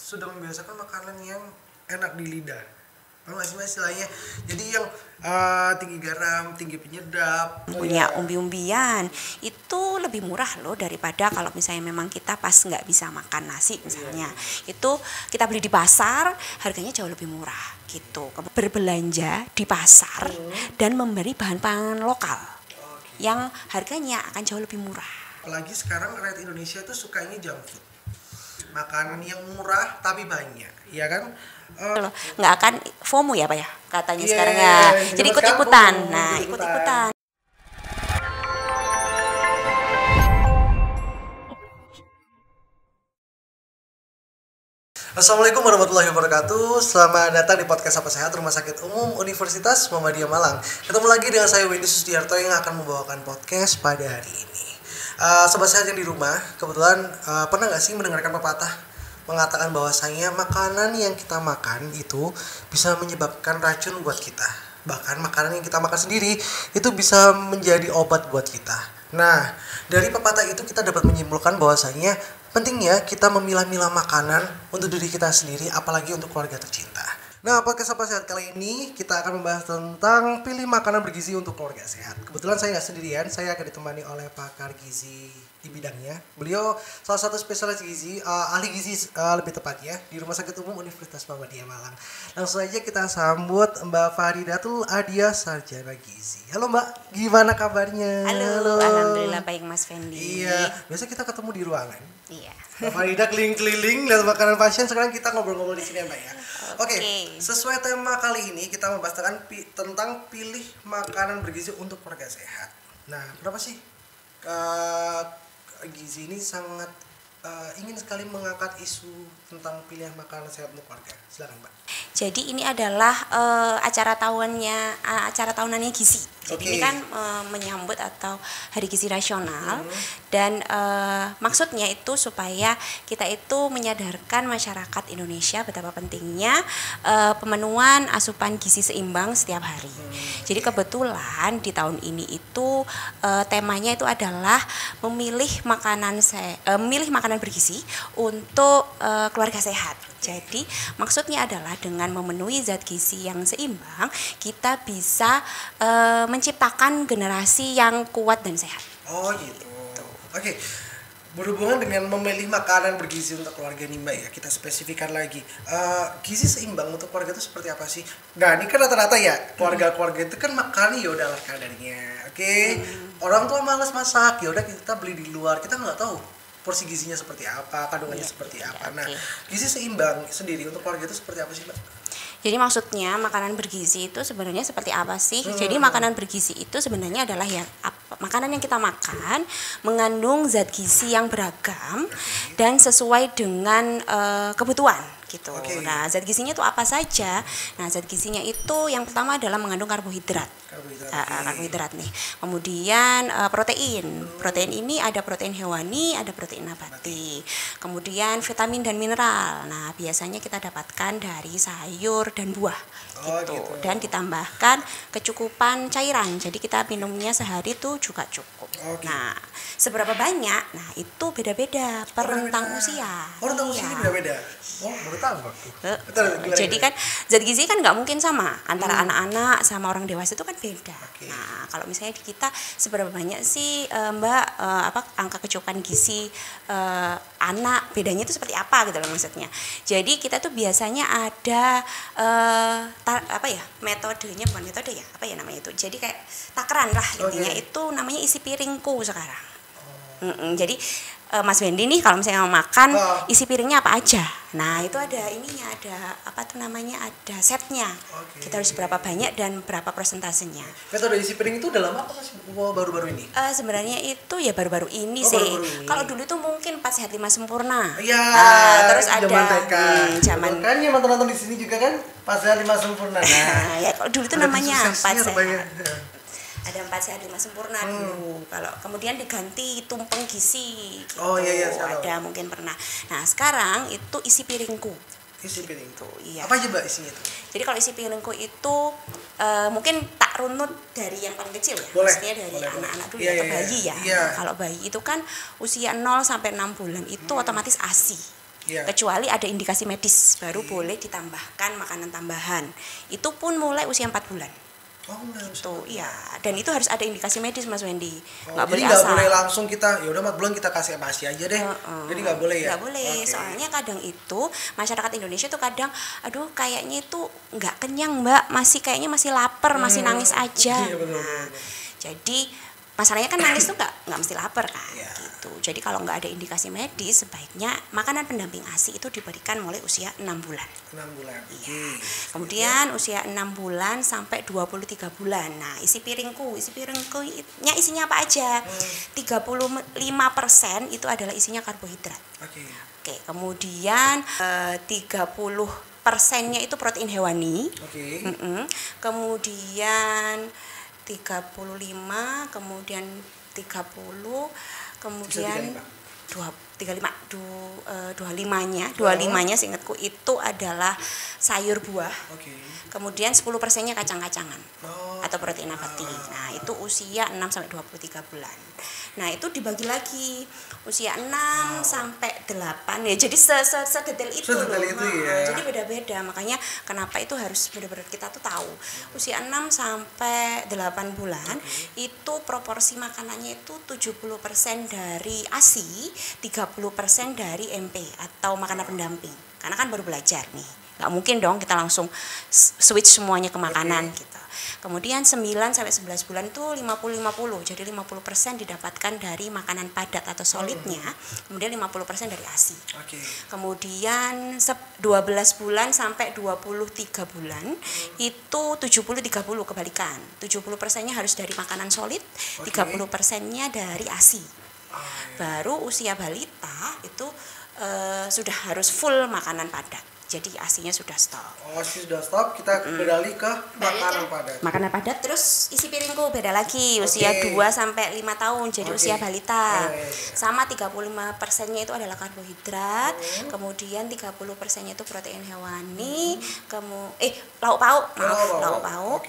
sudah membiasakan makanan yang enak di lidah. Paham nggak sih Mas istilahnya? Jadi yang tinggi garam, tinggi penyedap, punya umbi-umbian itu lebih murah loh daripada kalau misalnya memang kita pas nggak bisa makan nasi misalnya, itu kita beli di pasar harganya jauh lebih murah gitu. Berbelanja di pasar dan memberi bahan pangan lokal yang harganya akan jauh lebih murah. Apalagi sekarang rakyat Indonesia tuh sukanya junk food, makanan yang murah tapi banyak, ya kan? Nggak akan FOMO ya Pak ya katanya sekarang ya. Jadi zaman sekarang ikut-ikutan. FOMO, Nah, ikut-ikutan. Assalamualaikum warahmatullahi wabarakatuh. Selamat datang di podcast Apa Sehat Rumah Sakit Umum Universitas Muhammadiyah Malang. Ketemu lagi dengan saya Wendy Susdiarto yang akan membawakan podcast pada hari ini. Sobat sehat yang di rumah, kebetulan pernah nggak sih mendengarkan pepatah mengatakan bahwasanya makanan yang kita makan itu bisa menyebabkan racun buat kita. Bahkan makanan yang kita makan sendiri itu bisa menjadi obat buat kita. Nah, dari pepatah itu kita dapat menyimpulkan bahwasanya pentingnya kita memilah-milah makanan untuk diri kita sendiri, apalagi untuk keluarga tercinta. Nah, podcast Apa Sehat kali ini kita akan membahas tentang pilih makanan bergizi untuk keluarga sehat. Kebetulan saya nggak sendirian, saya akan ditemani oleh pakar gizi di bidangnya. Beliau salah satu spesialis gizi, ahli gizi lebih tepatnya di Rumah Sakit Umum Universitas Muhammadiyah Malang. Langsung aja kita sambut Mbak Faridatul Adia Sarjana Gizi. Halo Mbak, gimana kabarnya? Halo, alhamdulillah baik Mas Fendi. Iya, biasa kita ketemu di ruangan. Iya. Mbak Farida keliling-keliling lihat makanan pasien, sekarang kita ngobrol-ngobrol di sini ya Mbak ya. Oke, sesuai tema kali ini kita membahas tentang pilih makanan bergizi untuk keluarga sehat. Nah, kenapa sih gizi ini sangat ingin sekali mengangkat isu tentang pilihan makanan sehat untuk keluarga? Silakan Mbak. Jadi ini adalah acara tahunannya gizi. Jadi ini kan menyambut atau Hari Gizi Nasional dan maksudnya itu supaya kita itu menyadarkan masyarakat Indonesia betapa pentingnya pemenuhan asupan gizi seimbang setiap hari. Jadi kebetulan di tahun ini itu temanya itu adalah memilih makanan bergizi untuk keluarga sehat. Jadi maksudnya adalah dengan memenuhi zat gizi yang seimbang, kita bisa menciptakan generasi yang kuat dan sehat. Oh gitu. Oke. Berhubungan dengan memilih makanan bergizi untuk keluarga nih Mbak ya, kita spesifikkan lagi. Gizi seimbang untuk keluarga itu seperti apa sih? Nah ini kan rata-rata ya, keluarga-keluarga itu kan makan ya udahlah kadarnya. Oke. Orang tua malas masak, ya udah kita beli di luar, kita nggak tahu porsi gizinya seperti apa, kandungannya seperti apa. Nah, gizi seimbang sendiri untuk keluarga itu seperti apa sih Mbak? Jadi maksudnya makanan bergizi itu sebenarnya seperti apa sih? Jadi makanan bergizi itu sebenarnya adalah makanan yang kita makan mengandung zat gizi yang beragam dan sesuai dengan kebutuhan gitu. Nah, zat gizinya itu apa saja? Nah, zat gizinya itu yang pertama adalah mengandung karbohidrat. Karbohidrat nih. Kemudian protein. Protein ini ada protein hewani, ada protein nabati. Kemudian vitamin dan mineral. Nah, biasanya kita dapatkan dari sayur dan buah gitu. Dan ditambahkan kecukupan cairan. Jadi kita minumnya sehari itu juga cukup. Nah, seberapa banyak? Nah, itu beda-beda per rentang usia. Rentang usia ini beda-beda. Baru tahu waktu. Jadi kan zat gizi kan nggak mungkin sama antara anak-anak sama orang dewasa, itu kan beda. Nah, kalau misalnya di kita seberapa banyak sih Mbak angka kecukupan gizi anak, bedanya itu seperti apa gitu loh maksudnya. Jadi kita tuh biasanya ada metodenya, bukan metode ya, apa ya namanya itu. Jadi kayak takaran lah intinya, itu namanya isi piringku sekarang. Jadi Mas Wendy nih kalau misalnya mau makan isi piringnya apa aja. Nah, itu ada ininya, ada ada setnya. Kita harus berapa banyak dan berapa persentasenya. Metode isi piring itu udah lama apa masih baru-baru ini? Sebenarnya itu ya baru-baru ini sih. Kalau dulu tuh mungkin pas Sehat 5 Sempurna. Iya. Terus ada zaman kan yang nonton di sini juga kan pas Sehat 5 Sempurna. Nah, ya kalau dulu tuh namanya pas Sehat. Ada 4 Sehat 5 Sempurna dulu. Kalau kemudian diganti Tumpeng Gizi gitu. Ada mungkin pernah. Nah, sekarang itu isi piringku. Isi piring tuh, iya. Apa aja Mbak isinya tuh? Jadi kalau isi piringku itu mungkin tak runut dari yang paling kecil ya. Maksudnya dari anak-anak dulu atau bayi ya. Nah, kalau bayi itu kan usia 0 sampai 6 bulan itu otomatis ASI. Iya. Kecuali ada indikasi medis baru boleh ditambahkan makanan tambahan. Itu pun mulai usia 4 bulan. Oh, enggak usah. Tuh, iya. Dan itu harus ada indikasi medis Mas Wendy. Jadi nggak boleh langsung kita ya udah 4 bulan kita kasih ASI aja deh. Jadi nggak boleh ya? Nggak boleh. Okay. Soalnya kadang itu masyarakat Indonesia tuh kadang, aduh kayaknya itu nggak kenyang Mbak, kayaknya masih lapar, masih nangis aja. Iya, betul, Nah, betul. jadi masalahnya kan nangis tuh nggak mesti lapar kan, Iya. gitu. Jadi kalau nggak ada indikasi medis, sebaiknya makanan pendamping ASI itu diberikan mulai usia 6 bulan. 6 bulan. Iya. Kemudian usia 6 bulan sampai 23 bulan. Nah, isi piringku isinya apa aja? 35% itu adalah isinya karbohidrat. Oke. Oke, kemudian 30%-nya itu protein hewani. Oke. Kemudian 35, kemudian 30, kemudian 25-nya seingatku itu adalah sayur buah. Oke. Kemudian 10%-nya kacang-kacangan Oh. atau protein nabati. Nah, itu usia 6 sampai 23 bulan. Nah, itu dibagi lagi usia 6 sampai 8 ya. Jadi sedetail itu Sedetail loh. itu ya. Jadi beda-beda. Makanya kenapa itu harus benar-benar kita tuh tahu. Usia 6 sampai 8 bulan itu proporsi makanannya itu 70% dari ASI, 30% dari MP atau makanan pendamping. Karena kan baru belajar nih. Nggak mungkin dong kita langsung switch semuanya ke makanan gitu. Kemudian 9 sampai 11 bulan itu 50-50. Jadi 50% didapatkan dari makanan padat atau solidnya, kemudian 50% dari ASI. Oke. Kemudian 12 bulan sampai 23 bulan itu 70-30 kebalikan. 70%-nya harus dari makanan solid, 30%-nya dari ASI. Baru usia balita itu sudah harus full makanan padat. Jadi ASI-nya sudah stop. Oh, ASI sudah stop, kita beralih ke makanan padat. Makanan padat terus isi piringku beda lagi usia 2 sampai 5 tahun jadi usia balita. Sama 35%-nya itu adalah karbohidrat, kemudian 30%-nya itu protein hewani, lauk pauk,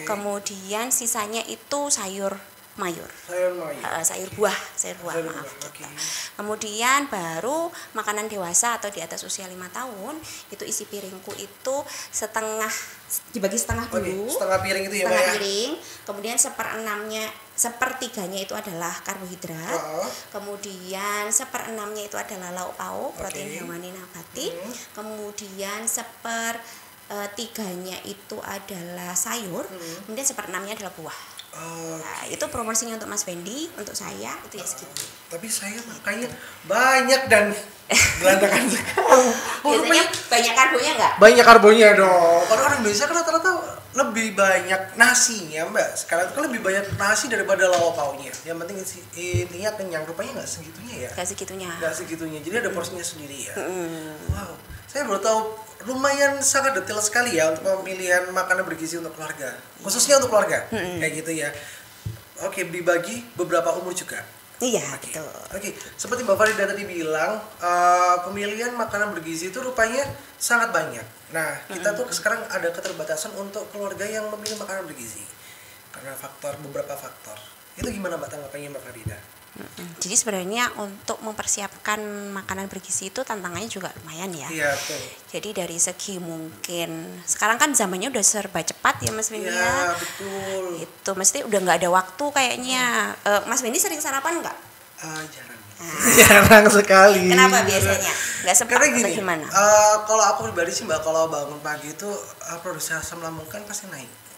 kemudian sisanya itu sayur mayur. Sayur buah, maaf. Okay. Kemudian baru makanan dewasa atau di atas usia 5 tahun itu isi piringku itu dibagi setengah dulu. Setengah piring itu ya, Mbak? Setengah piring. Kemudian sepertiganya itu adalah karbohidrat. Kemudian 1/6-nya itu adalah lauk pauk, protein hewani nabati. Kemudian 1/3-nya itu adalah sayur. Kemudian 1/6-nya adalah buah. Nah, itu promosinya untuk Mas Wendy, untuk saya itu ya segitu. Tapi saya makanya banyak dan berantakan sekali. Biasanya banyak karbonya nggak? Banyak karbonya dong. Kalau orang Indonesia kan rata-rata lebih banyak nasinya, Mbak. Sekarang itu kan lebih banyak nasi daripada lauk pauknya. Yang penting intinya kenyang. Rupanya nggak segitunya ya? Nggak segitunya. Nggak segitunya. Jadi ada porsinya sendiri ya. Wow. Saya baru tahu lumayan sangat detail sekali ya untuk pemilihan makanan bergizi untuk keluarga. Khususnya untuk keluarga. Kayak gitu ya. Oke, dibagi beberapa umur juga. Iya, betul. Oke, seperti Mbak Farida tadi bilang, pemilihan makanan bergizi itu rupanya sangat banyak. Nah, kita tuh sekarang ada keterbatasan untuk keluarga yang memilih makanan bergizi karena beberapa faktor. Itu gimana Mbak tanggapannya Mbak Farida? Jadi sebenarnya untuk mempersiapkan makanan bergizi itu tantangannya juga lumayan ya. Iya, betul. Jadi dari segi mungkin sekarang kan zamannya udah serba cepat ya Mas Wendy. Iya, betul. Itu mesti udah nggak ada waktu kayaknya. Mas Wendy sering sarapan nggak? Jarang. Jarang sekali. Kenapa biasanya? Nggak sempat Karena atau gini, gimana? kalau aku pribadi sih Mbak, kalau bangun pagi itu produksi asam lambung kan pasti naik.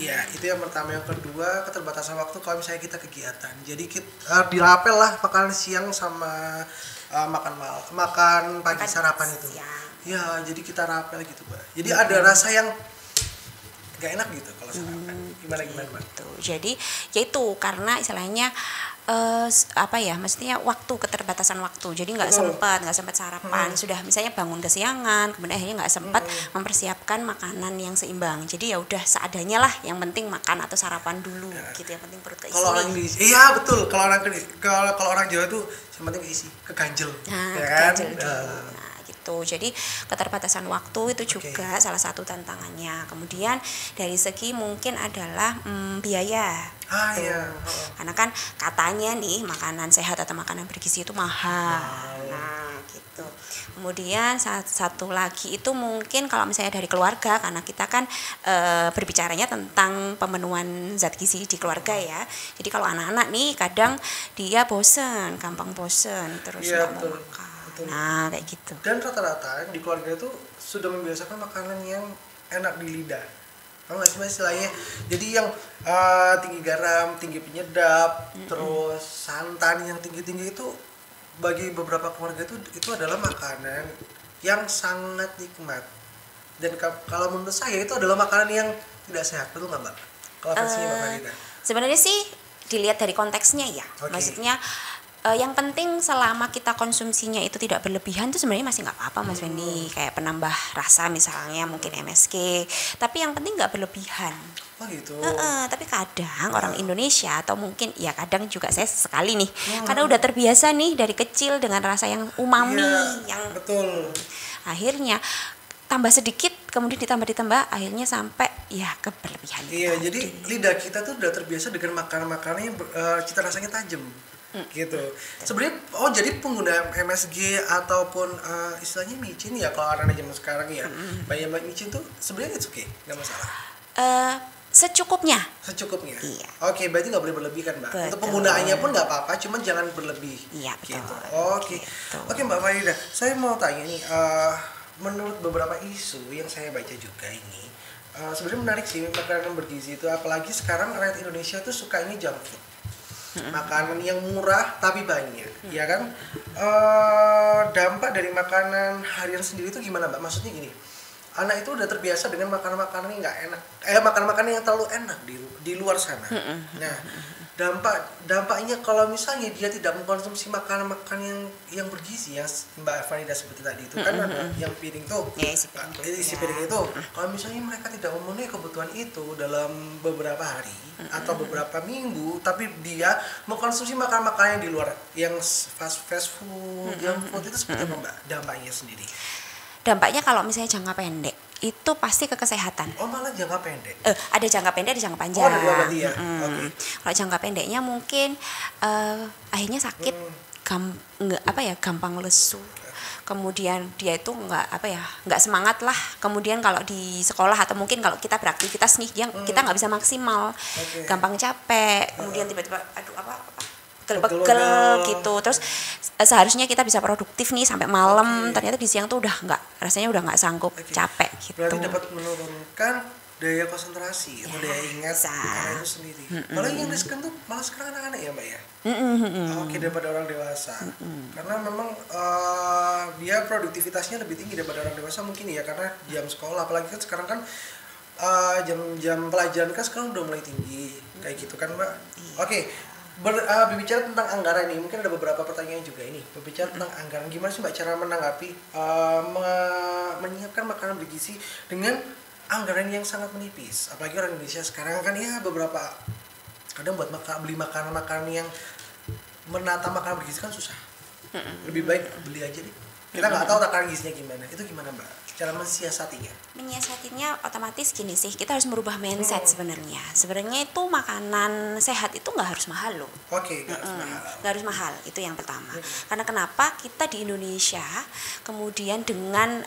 Ya, itu yang pertama. Yang kedua, keterbatasan waktu kalau misalnya kita kegiatan. Jadi kita dirapel lah makan siang sama makan pagi sarapan itu. Ya, jadi kita rapel gitu, Mbak. Jadi ada rasa yang gak enak gitu kalau sarapan. Gimana Mbak? Jadi yaitu karena istilahnya mestinya keterbatasan waktu, jadi nggak sempat sarapan, sudah misalnya bangun kesiangan, kemudian akhirnya nggak sempat mempersiapkan makanan yang seimbang, jadi ya udah seadanya lah, yang penting makan atau sarapan dulu gitu, yang penting perut keisi. Kalau orang Indonesia, iya betul, kalau orang Jawa itu yang penting keisi, keganjel, ya kan? Nah, gitu. Jadi keterbatasan waktu itu juga salah satu tantangannya. Kemudian dari segi mungkin adalah biaya. Iya. Karena kan katanya nih makanan sehat atau makanan bergizi itu mahal. Nah, gitu. gitu. Kemudian satu lagi itu mungkin kalau misalnya dari keluarga, karena kita kan berbicaranya tentang pemenuhan zat gizi di keluarga ya. Jadi kalau anak-anak nih kadang dia gampang bosen terus nggak mau makan. Betul. Nah kayak gitu. Dan rata-rata di keluarga itu sudah membiasakan makanan yang enak di lidah. Tahu nggak sih mas istilahnya? Jadi yang tinggi garam, tinggi penyedap, terus santan yang tinggi-tinggi itu bagi beberapa keluarga itu adalah makanan yang sangat nikmat. Dan kalau menurut saya itu adalah makanan yang tidak sehat, betul nggak mbak? Kalau versinya mbak Farida? Sebenarnya sih dilihat dari konteksnya ya. Okay. Maksudnya yang penting selama kita konsumsinya itu tidak berlebihan itu sebenarnya masih nggak apa-apa Mas Wendy, kayak penambah rasa misalnya mungkin MSG, tapi yang penting nggak berlebihan. Oh gitu. Tapi kadang orang Indonesia atau mungkin ya kadang juga saya sekali nih, karena udah terbiasa nih dari kecil dengan rasa yang umami, yang betul. Akhirnya tambah sedikit, kemudian ditambah, akhirnya sampai ya ke berlebihan. Iya, jadi lidah kita tuh udah terbiasa dengan makanan-makanan yang cita rasanya tajam. Gitu. Sebenarnya jadi pengguna MSG ataupun istilahnya micin ya kalau anak zaman sekarang ya. Banyak micin tuh sebenarnya it's okay, nggak masalah. Secukupnya. Iya. Oke, berarti nggak boleh berlebih kan mbak. Betul. Untuk penggunaannya pun nggak apa-apa, cuman jangan berlebih. Iya betul. Gitu. Oke mbak Farida, saya mau tanya nih, menurut beberapa isu yang saya baca juga ini, sebenarnya menarik sih makanan bergizi itu, apalagi sekarang rakyat Indonesia tuh suka ini junk food. Makanan yang murah tapi banyak, ya kan? Dampak dari makanan harian sendiri itu gimana mbak? Maksudnya gini, anak itu udah terbiasa dengan makanan-makanan yang nggak enak, makanan-makanan yang terlalu enak di luar sana. Nah, dampaknya kalau misalnya dia tidak mengkonsumsi makanan-makanan yang bergizi yang Mbak Farida seperti tadi itu kan ada yang piring tuh, isi piring itu. Kalau misalnya mereka tidak memenuhi kebutuhan itu dalam beberapa hari atau beberapa minggu, tapi dia mengkonsumsi makanan-makanan yang di luar, yang fast food, junk food itu seperti apa mbak dampaknya sendiri? Dampaknya kalau misalnya jangka pendek itu pasti ke kesehatan. Oh malah jangka pendek? Ada jangka pendek, ada jangka panjang. Ada dua berarti ya? Okay. Kalau jangka pendeknya mungkin akhirnya sakit, gampang lesu. Kemudian dia itu nggak semangat lah. Kemudian kalau di sekolah atau mungkin kalau kita beraktivitas nih, kita nggak bisa maksimal, gampang capek. Kemudian tiba-tiba pegel gitu. Terus seharusnya kita bisa produktif nih sampai malam, ternyata di siang tuh rasanya udah nggak sanggup, capek gitu. Berarti dapat menurunkan daya konsentrasi atau daya ingat karena itu sendiri. Kalau yang riskan tuh malah sekarang anak-anak ya mbak ya? Daripada orang dewasa. Karena memang dia produktivitasnya lebih tinggi daripada orang dewasa mungkin ya, karena jam sekolah, apalagi kan sekarang kan jam pelajaran kan sekarang udah mulai tinggi kayak gitu kan mbak. Berbicara tentang anggaran nih, mungkin ada beberapa pertanyaan juga ini. Berbicara tentang anggaran, gimana sih mbak cara menanggapi menyiapkan makanan bergizi dengan anggaran yang sangat menipis? Apalagi orang Indonesia sekarang kan ya beberapa kadang buat beli makanan-makanan yang menata makanan bergizi kan susah. Lebih baik beli aja deh. Kita nggak tahu takaran gizinya gimana. Itu gimana mbak? Cara mensiasatinya? Menyiasatinya otomatis gini sih, kita harus merubah mindset sebenarnya. Sebenarnya itu makanan sehat itu nggak harus mahal loh. Nggak harus mahal, itu yang pertama. Karena kenapa kita di Indonesia kemudian dengan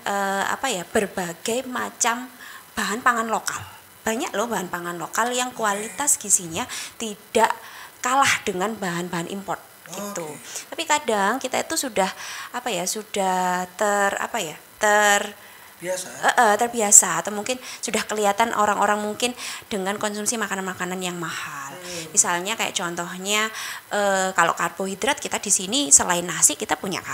berbagai macam bahan pangan lokal. Banyak loh bahan pangan lokal yang kualitas gizinya tidak kalah dengan bahan-bahan impor gitu. Tapi kadang kita itu sudah terbiasa atau mungkin sudah kelihatan orang-orang mungkin dengan konsumsi makanan-makanan yang mahal. Misalnya kayak contohnya kalau karbohidrat kita di sini selain nasi kita punya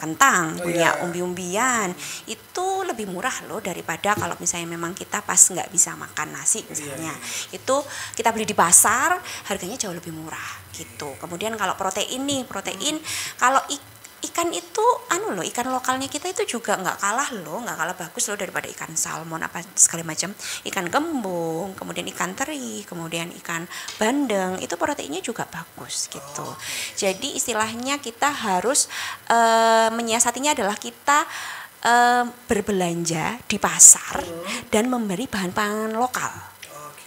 kentang, punya umbi-umbian. Itu lebih murah loh daripada kalau misalnya memang kita pas nggak bisa makan nasi misalnya. Itu kita beli di pasar harganya jauh lebih murah gitu. Kemudian kalau protein kalau ikan itu ikan lokalnya kita itu juga nggak kalah bagus loh daripada ikan salmon apa segala macam, ikan gembung, kemudian ikan teri, kemudian ikan bandeng, itu proteinnya juga bagus gitu. Jadi istilahnya kita harus menyiasatinya adalah kita berbelanja di pasar dan memberi bahan pangan lokal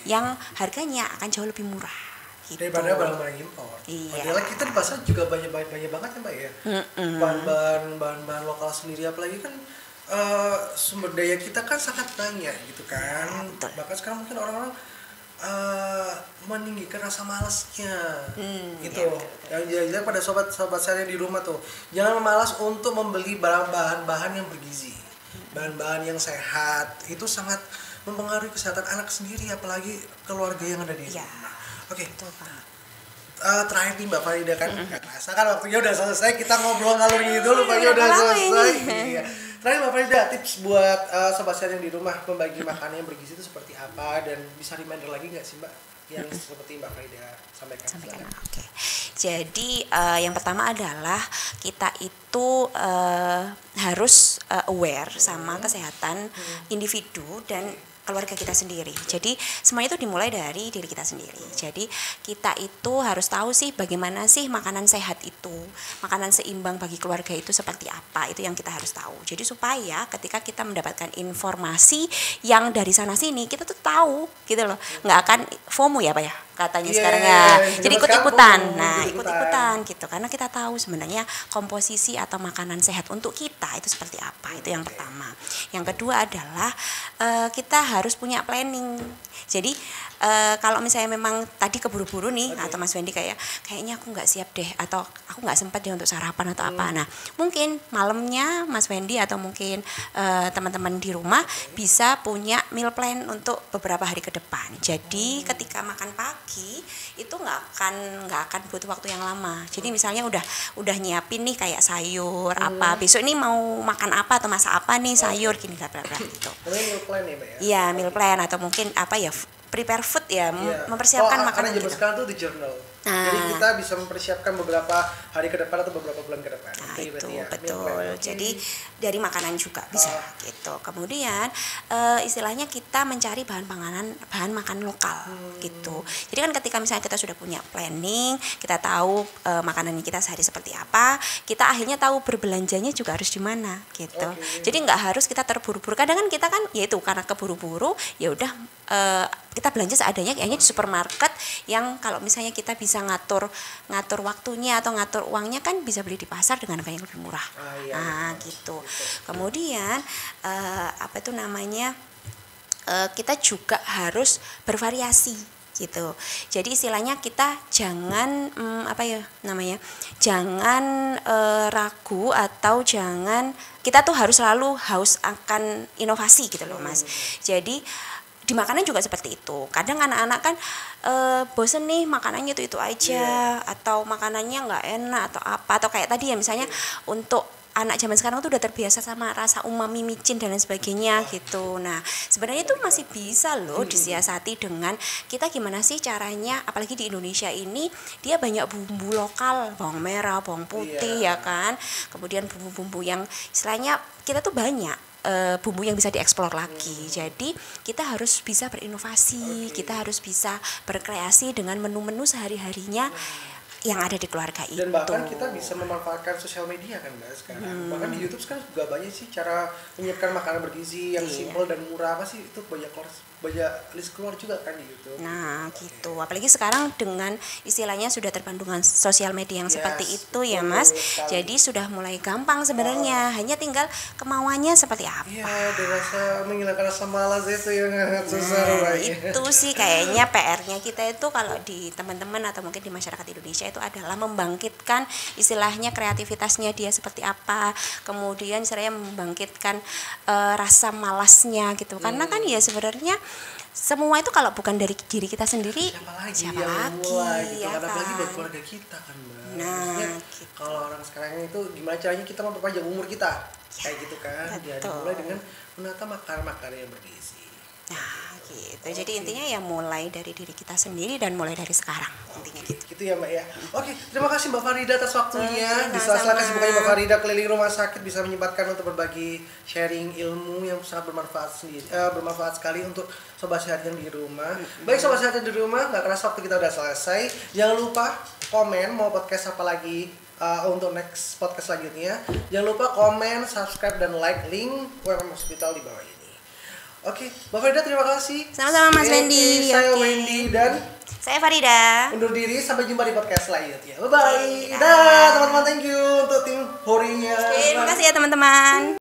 yang harganya akan jauh lebih murah gitu. Daripada barang-barang impor. Iya. Padahal kita di pasar juga banyak banget ya Mbak ya. Bahan-bahan lokal sendiri, apalagi kan sumber daya kita kan sangat banyak gitu kan. Betul. Bahkan sekarang mungkin orang-orang meninggikan rasa malasnya gitu. Yang jelas pada sobat-sobat saya yang di rumah tuh, jangan malas untuk membeli bahan-bahan yang bergizi, bahan-bahan yang sehat. Itu sangat mempengaruhi kesehatan anak sendiri, apalagi keluarga yang ada di rumah. Oke. Terakhir nih Mbak Farida kan, nggak kerasa kan waktunya udah selesai, kita ngobrol ngalur gitu, lupanya udah selesai. Iya. Terakhir Mbak Farida, tips buat sobat sehat yang di rumah membagi makanan yang bergizi itu seperti apa, dan bisa reminder lagi nggak sih Mbak yang seperti Mbak Farida sampaikan? Oke. Jadi yang pertama adalah kita itu harus aware sama kesehatan individu dan keluarga kita sendiri. Jadi semuanya itu dimulai dari diri kita sendiri. Jadi kita itu harus tahu sih bagaimana sih makanan sehat itu, makanan seimbang bagi keluarga itu seperti apa, itu yang kita harus tahu. Jadi supaya ketika kita mendapatkan informasi yang dari sana sini, kita tuh tahu gitu loh. Nggak akan FOMO ya Pak ya katanya sekarang ya. Jadi ikut-ikutan. Nah, ikut-ikutan gitu. Karena kita tahu sebenarnya komposisi atau makanan sehat untuk kita itu seperti apa. Itu yang pertama. Yang kedua adalah kita harus punya planning. Jadi kalau misalnya memang tadi keburu-buru nih atau Mas Wendy kayaknya aku nggak siap deh, atau aku nggak sempat deh untuk sarapan atau apa. Nah, mungkin malamnya Mas Wendy atau mungkin teman-teman di rumah bisa punya meal plan untuk beberapa hari ke depan. Jadi ketika makan pagi itu nggak akan butuh waktu yang lama. Jadi misalnya udah nyiapin nih kayak sayur apa, besok ini mau makan apa atau masak apa nih sayur gini bla gitu. Meal plan ya Mbak ya? Iya, meal plan atau mungkin apa ya, prepare food ya, mempersiapkan makanan kita. Sekarang tuh di journal. Jadi kita bisa mempersiapkan beberapa hari ke depan atau beberapa bulan ke depan. Nah, itu betul. Jadi dari makanan juga bisa gitu. Kemudian istilahnya kita mencari bahan makanan lokal gitu. Jadi kan ketika misalnya kita sudah punya planning, kita tahu makanan kita sehari seperti apa, kita akhirnya tahu berbelanjanya juga harus di mana gitu. Jadi nggak harus kita terburu-buru. Kadang kan kita kan yaitu karena keburu-buru, ya udah kita belanja seadanya kayaknya di supermarket, yang kalau misalnya kita bisa ngatur waktunya atau ngatur uangnya kan bisa beli di pasar dengan harga yang lebih murah. Gitu. Kemudian kita juga harus bervariasi gitu. Jadi istilahnya kita jangan jangan ragu, atau kita tuh harus selalu haus akan inovasi gitu loh Mas. Jadi di makanan juga seperti itu. Kadang anak-anak kan bosen nih makanannya itu aja, atau makanannya nggak enak atau apa, atau kayak tadi ya misalnya untuk anak zaman sekarang tuh udah terbiasa sama rasa umami micin dan lain sebagainya gitu. Nah, sebenarnya itu masih bisa loh disiasati dengan kita gimana sih caranya, apalagi di Indonesia ini dia banyak bumbu lokal, bawang merah, bawang putih ya kan. Kemudian bumbu-bumbu yang istilahnya kita tuh banyak bumbu yang bisa dieksplor lagi. Jadi kita harus bisa berinovasi, kita harus bisa berkreasi dengan menu-menu sehari-harinya yang ada di keluarga itu. Dan bahkan kita bisa memanfaatkan sosial media kan Mbak sekarang. Bahkan di YouTube sekarang juga banyak sih cara menyiapkan makanan bergizi yang simpel dan murah. Apa sih itu banyak list keluar juga kan di YouTube. Nah, gitu. Apalagi sekarang dengan istilahnya sudah terpandu dengan sosial media yang seperti itu ya Mas. Jadi sudah mulai gampang sebenarnya. Hanya tinggal kemauannya seperti apa. Iya, menghilangkan rasa malas itu yang susah. Itu sih kayaknya PR-nya kita itu kalau di teman-teman atau mungkin di masyarakat Indonesia itu adalah membangkitkan istilahnya kreativitasnya dia seperti apa, kemudian saya membangkitkan rasa malasnya gitu. Karena kan ya sebenarnya semua itu kalau bukan dari diri kita sendiri, siapa lagi ya kan? Apalagi buat keluarga kita kan Mbak. Nah, gitu. Kalau orang sekarang itu gimana caranya kita memperpanjang umur kita, kayak gitu kan. Jadi mulai dengan menata makanan yang bergizi. Nah, gitu. Jadi intinya ya mulai dari diri kita sendiri dan mulai dari sekarang. Intinya gitu. Gitu ya Mbak ya. Oke, terima kasih Mbak Farida atas waktunya. Di sela-sela kesibukannya Mbak Farida keliling rumah sakit bisa menyempatkan untuk berbagi sharing ilmu yang sangat bermanfaat sekali untuk sobat sehat yang di rumah. Baik sobat sehat yang di rumah, nggak kerasa waktu kita udah selesai. Jangan lupa komen mau podcast apa lagi untuk next podcast selanjutnya. Jangan lupa komen, subscribe dan like link UMM Hospital di bawah ini. Oke, Mbak Farida terima kasih. Sama-sama Mas Wendy. Saya Oke. Wendy dan Saya Farida. undur diri, sampai jumpa di podcast selanjutnya. Bye bye. Oke, Dah, teman-teman, thank you untuk tim horinya. Oke, terima kasih ya teman-teman.